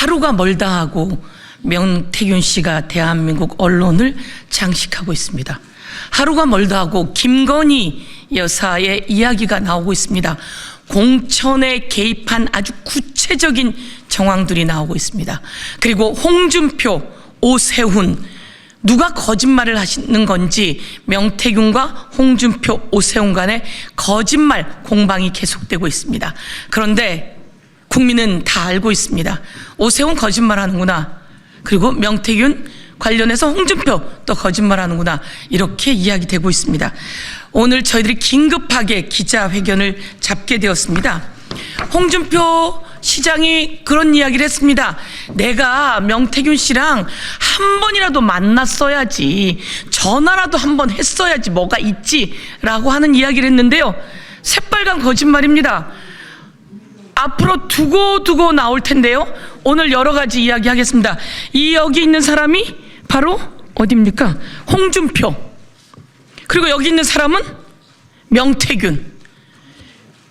하루가 멀다 하고 명태균 씨가 대한민국 언론을 장식하고 있습니다. 하루가 멀다 하고 김건희 여사의 이야기가 나오고 있습니다. 공천에 개입한 아주 구체적인 정황들이 나오고 있습니다. 그리고 홍준표, 오세훈, 누가 거짓말을 하시는 건지 명태균과 홍준표, 오세훈 간의 거짓말 공방이 계속되고 있습니다. 그런데 국민은 다 알고 있습니다. 오세훈 거짓말하는구나. 그리고 명태균 관련해서 홍준표 또 거짓말하는구나. 이렇게 이야기되고 있습니다. 오늘 저희들이 긴급하게 기자회견을 잡게 되었습니다. 홍준표 시장이 그런 이야기를 했습니다. 내가 명태균 씨랑 한 번이라도 만났어야지, 전화라도 한 번 했어야지 뭐가 있지 라고 하는 이야기를 했는데요, 새빨간 거짓말입니다. 앞으로 두고 나올 텐데요, 오늘 여러 가지 이야기 하겠습니다. 여기 있는 사람이 바로 어디입니까? 홍준표. 그리고 여기 있는 사람은 명태균.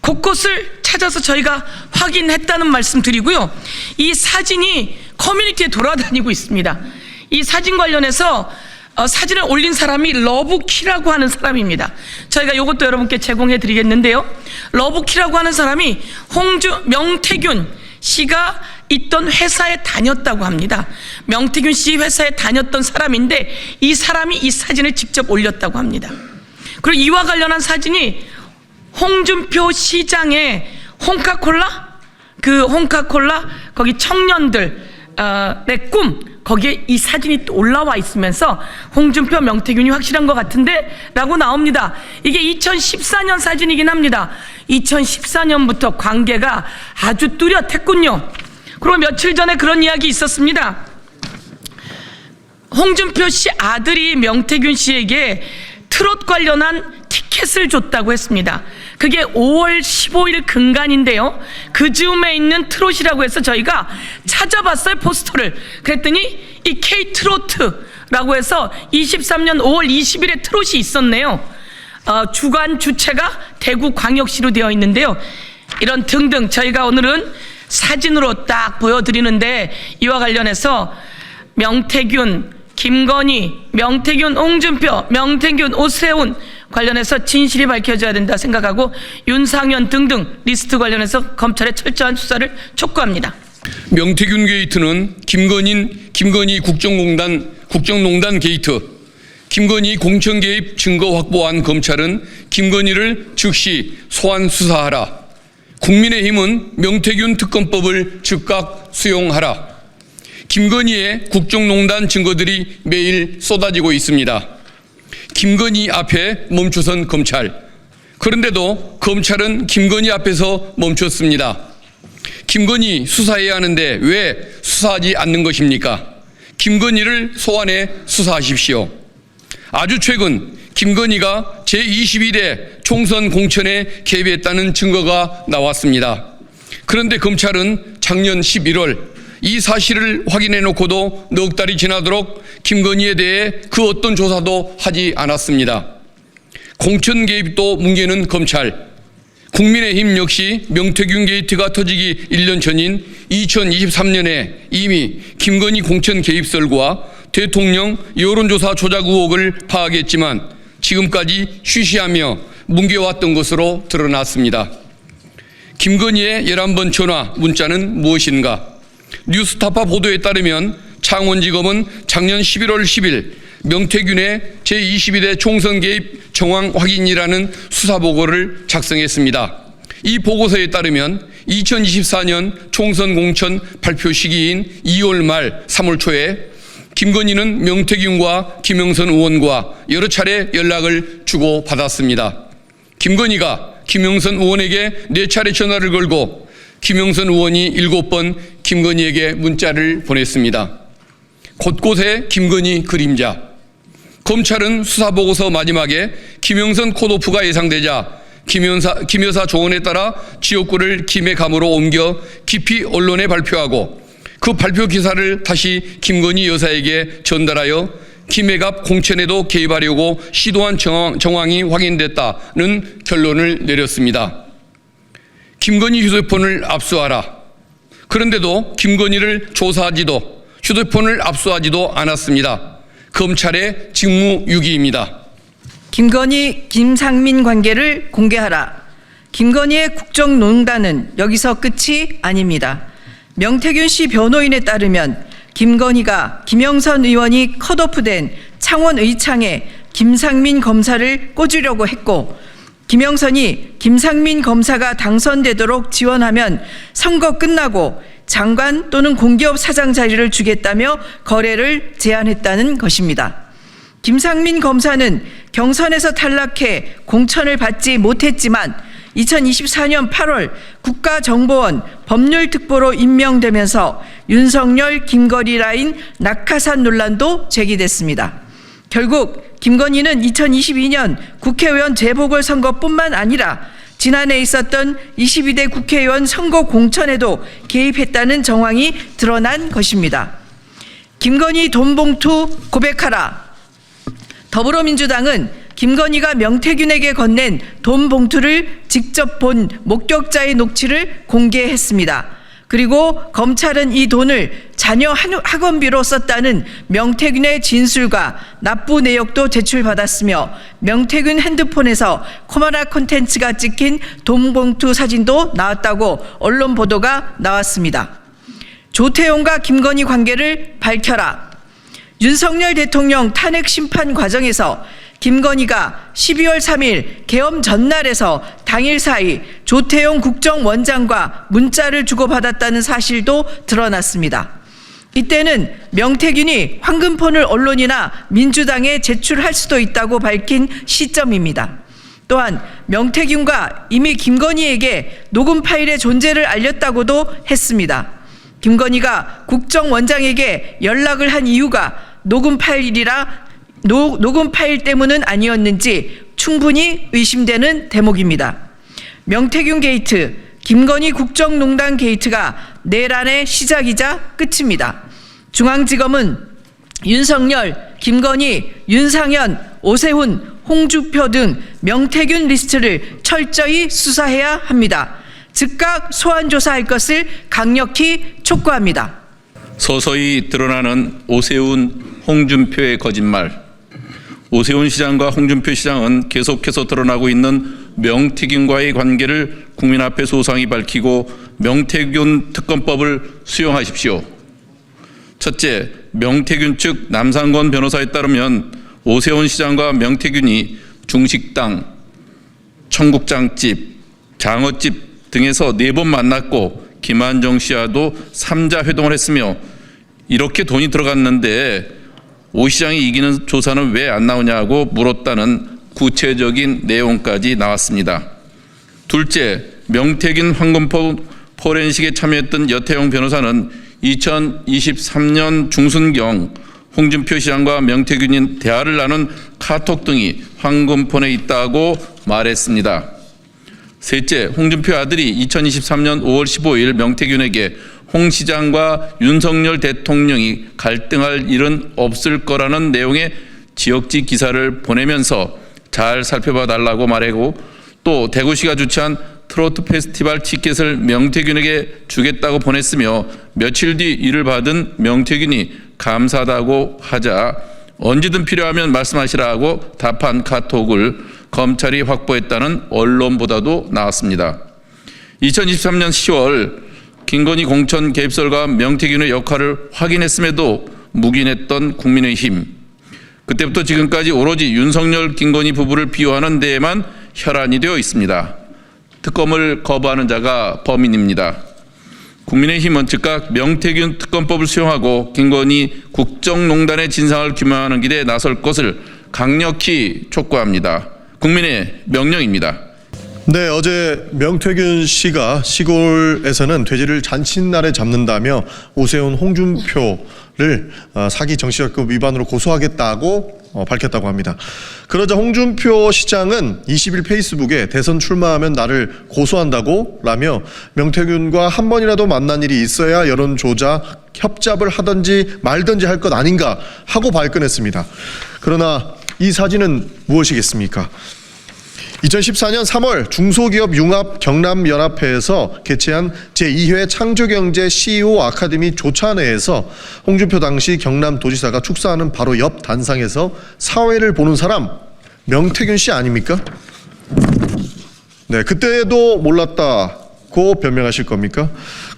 곳곳을 찾아서 저희가 확인했다는 말씀 드리고요, 이 사진이 커뮤니티에 돌아다니고 있습니다. 이 사진 관련해서 사진을 올린 사람이 러브키라고 하는 사람입니다. 저희가 이것도 여러분께 제공해 드리겠는데요, 러브키라고 하는 사람이 명태균 씨가 있던 회사에 다녔다고 합니다. 명태균 씨 회사에 다녔던 사람인데 이 사람이 이 사진을 직접 올렸다고 합니다. 그리고 이와 관련한 사진이 홍준표 시장의 홍카콜라, 그 홍카콜라 거기 청년들의 꿈, 거기에 이 사진이 또 올라와 있으면서 홍준표, 명태균이 확실한 것 같은데 라고 나옵니다. 이게 2014년 사진이긴 합니다. 2014년부터 관계가 아주 뚜렷했군요. 그리고 며칠 전에 그런 이야기 있었습니다. 홍준표 씨 아들이 명태균 씨에게 트롯 관련한 티켓을 줬다고 했습니다. 그게 5월 15일 근간인데요, 그 즈음에 있는 트롯이라고 해서 저희가 찾아봤어요, 포스터를. 그랬더니 이 K트로트라고 해서 23년 5월 20일에 트롯이 있었네요. 주관 주체가 대구광역시로 되어 있는데요, 이런 등등 저희가 오늘은 사진으로 딱 보여드리는데, 이와 관련해서 명태균, 김건희, 명태균, 홍준표, 명태균, 오세훈 관련해서 진실이 밝혀져야 된다 생각하고 윤상현 등등 리스트 관련해서 검찰의 철저한 수사를 촉구합니다. 명태균 게이트는 김건희 국정농단 게이트, 김건희 공천 개입 증거 확보한 검찰은 김건희를 즉시 소환 수사하라. 국민의힘은 명태균 특검법을 즉각 수용하라. 김건희의 국정농단 증거들이 매일 쏟아지고 있습니다. 김건희 앞에 멈춰선 검찰. 그런데도 검찰은 김건희 앞에서 멈췄습니다. 김건희 수사해야 하는데 왜 수사하지 않는 것입니까? 김건희를 소환해 수사하십시오. 아주 최근 김건희가 제22대 총선 공천에 개입했다는 증거가 나왔습니다. 그런데 검찰은 작년 11월 이 사실을 확인해 놓고도 넉 달이 지나도록 김건희에 대해 그 어떤 조사도 하지 않았습니다. 공천 개입도 뭉개는 검찰. 국민의힘 역시 명태균 게이트가 터지기 1년 전인 2023년에 이미 김건희 공천 개입 설과 대통령 여론조사 조작 의혹을 파악했지만 지금까지 쉬쉬하며 뭉개왔던 것으로 드러났습니다. 김건희의 11번 전화, 문자는 무엇인가? 뉴스타파 보도에 따르면 창원지검은 작년 11월 10일 명태균의 제22대 총선 개입 정황 확인이라는 수사보고를 작성했습니다. 이 보고서에 따르면 2024년 총선 공천 발표 시기인 2월 말 3월 초에 김건희는 명태균과 김영선 의원과 여러 차례 연락을 주고받았습니다. 김건희가 김영선 의원에게 4차례 전화를 걸고 김영선 의원이 7번 김건희에게 문자를 보냈습니다. 곳곳에 김건희 그림자. 검찰은 수사보고서 마지막에 김영선 컷오프가 예상되자 김 여사 조언에 따라 지역구를 김해 감으로 옮겨 깊이 언론에 발표하고 그 발표 기사를 다시 김건희 여사에게 전달하여 김해갑 공천에도 개입하려고 시도한 정황이 확인됐다는 결론을 내렸습니다. 김건희 휴대폰을 압수하라. 그런데도 김건희를 조사하지도 휴대폰을 압수하지도 않았습니다. 검찰의 직무유기입니다. 김건희, 김상민 관계를 공개하라. 김건희의 국정농단은 여기서 끝이 아닙니다. 명태균 씨 변호인에 따르면 김건희가 김영선 의원이 컷오프된 창원 의창에 김상민 검사를 꽂으려고 했고, 김영선이 김상민 검사가 당선되도록 지원하면 선거 끝나고 장관 또는 공기업 사장 자리를 주겠다며 거래를 제안했다는 것입니다. 김상민 검사는 경선에서 탈락해 공천을 받지 못했지만 2024년 8월 국가정보원 법률특보로 임명되면서 윤석열 김건희 라인 낙하산 논란도 제기됐습니다. 결국 김건희는 2022년 국회의원 재보궐선거뿐만 아니라 지난해 있었던 22대 국회의원 선거 공천에도 개입했다는 정황이 드러난 것입니다. 김건희 돈봉투 고백하라. 더불어민주당은 김건희가 명태균에게 건넨 돈 봉투를 직접 본 목격자의 녹취를 공개했습니다. 그리고 검찰은 이 돈을 자녀 학원비로 썼다는 명태균의 진술과 납부 내역도 제출받았으며 명태균 핸드폰에서 코마라 콘텐츠가 찍힌 돈 봉투 사진도 나왔다고 언론 보도가 나왔습니다. 조태용과 김건희 관계를 밝혀라. 윤석열 대통령 탄핵 심판 과정에서 김건희가 12월 3일 계엄 전날에서 당일 사이 조태용 국정원장과 문자를 주고받았다는 사실도 드러났습니다. 이때는 명태균이 황금폰을 언론이나 민주당에 제출할 수도 있다고 밝힌 시점입니다. 또한 명태균과 이미 김건희에게 녹음 파일의 존재를 알렸다고도 했습니다. 김건희가 국정원장에게 연락을 한 이유가 녹음 파일 때문은 아니었는지 충분히 의심되는 대목입니다. 명태균 게이트, 김건희 국정농단 게이트가 내란의 시작이자 끝입니다. 중앙지검은 윤석열, 김건희, 윤상현, 오세훈, 홍준표 등 명태균 리스트를 철저히 수사해야 합니다. 즉각 소환 조사할 것을 강력히 촉구합니다. 서서히 드러나는 오세훈, 홍준표의 거짓말. 오세훈 시장과 홍준표 시장은 계속해서 드러나고 있는 명태균과의 관계를 국민 앞에 소상히 밝히고 명태균 특검법을 수용하십시오. 첫째, 명태균 측 남상권 변호사에 따르면 오세훈 시장과 명태균이 중식당, 청국장집, 장어집 등에서 4번 만났고 김한정 씨와도 3자 회동을 했으며 이렇게 돈이 들어갔는데 오 시장이 이기는 조사는 왜 안 나오냐고 물었다는 구체적인 내용까지 나왔습니다. 둘째, 명태균 황금포 포렌식에 참여했던 여태용 변호사는 2023년 중순경 홍준표 시장과 명태균이 대화를 나눈 카톡 등이 황금폰에 있다고 말했습니다. 셋째, 홍준표 아들이 2023년 5월 15일 명태균에게 홍 시장과 윤석열 대통령이 갈등할 일은 없을 거라는 내용의 지역지 기사를 보내면서 잘 살펴봐 달라고 말하고 또 대구시가 주최한 트로트 페스티벌 티켓을 명태균에게 주겠다고 보냈으며 며칠 뒤 이를 받은 명태균이 감사하다고 하자 언제든 필요하면 말씀하시라고 답한 카톡을 검찰이 확보했다는 언론보다도 나왔습니다. 2023년 10월 김건희 공천 개입설과 명태균의 역할을 확인했음에도 묵인했던 국민의힘. 그때부터 지금까지 오로지 윤석열, 김건희 부부를 비호하는 데에만 혈안이 되어 있습니다. 특검을 거부하는 자가 범인입니다. 국민의힘은 즉각 명태균 특검법을 수용하고 김건희 국정농단의 진상을 규명하는 길에 나설 것을 강력히 촉구합니다. 국민의 명령입니다. 네, 어제 명태균 씨가 시골에서는 돼지를 잔칫날에 잡는다며 오세훈, 홍준표를 사기 정치자금 위반으로 고소하겠다고 밝혔다고 합니다. 그러자 홍준표 시장은 20일 페이스북에 대선 출마하면 나를 고소한다고 라며 명태균과 한 번이라도 만난 일이 있어야 여론 조작, 협잡을 하든지 말든지 할 것 아닌가 하고 발끈했습니다. 그러나 이 사진은 무엇이겠습니까? 2014년 3월 중소기업 융합 경남연합회에서 개최한 제2회 창조경제 CEO 아카데미 조찬회에서 홍준표 당시 경남도지사가 축사하는 바로 옆 단상에서 사회를 보는 사람 명태균 씨 아닙니까? 네, 그때도 몰랐다고 변명하실 겁니까?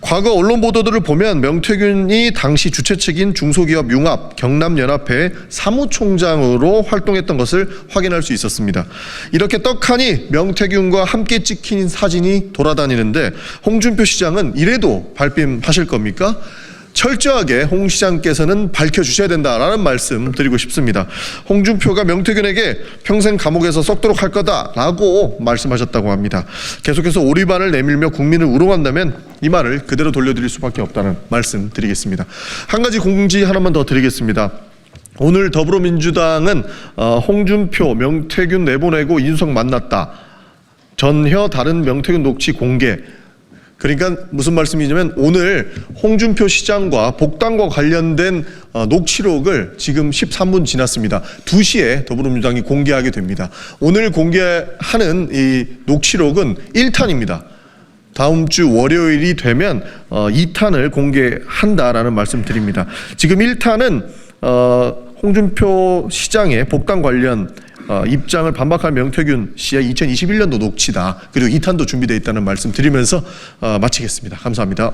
과거 언론 보도들을 보면 명태균이 당시 주최측인 중소기업 융합 경남연합회 사무총장으로 활동했던 것을 확인할 수 있었습니다. 이렇게 떡하니 명태균과 함께 찍힌 사진이 돌아다니는데 홍준표 시장은 이래도 발뺌하실 겁니까? 철저하게 홍 시장께서는 밝혀주셔야 된다라는 말씀 드리고 싶습니다. 홍준표가 명태균에게 평생 감옥에서 썩도록 할 거다라고 말씀하셨다고 합니다. 계속해서 오리반을 내밀며 국민을 우롱한다면 이 말을 그대로 돌려드릴 수밖에 없다는 말씀 드리겠습니다. 한 가지 공지 하나만 더 드리겠습니다. 오늘 더불어민주당은 홍준표, 명태균 내보내고 이준석 만났다. 전혀 다른 명태균 녹취 공개. 그러니까 무슨 말씀이냐면 오늘 홍준표 시장과 복당과 관련된 녹취록을 지금 13분 지났습니다. 2시에 더불어민주당이 공개하게 됩니다. 오늘 공개하는 이 녹취록은 1탄입니다. 다음 주 월요일이 되면 2탄을 공개한다라는 말씀 드립니다. 지금 1탄은 홍준표 시장의 복당 관련 입장을 반박한 명태균 씨의 2021년도 녹취다. 그리고 2탄도 준비되어 있다는 말씀 드리면서 마치겠습니다. 감사합니다.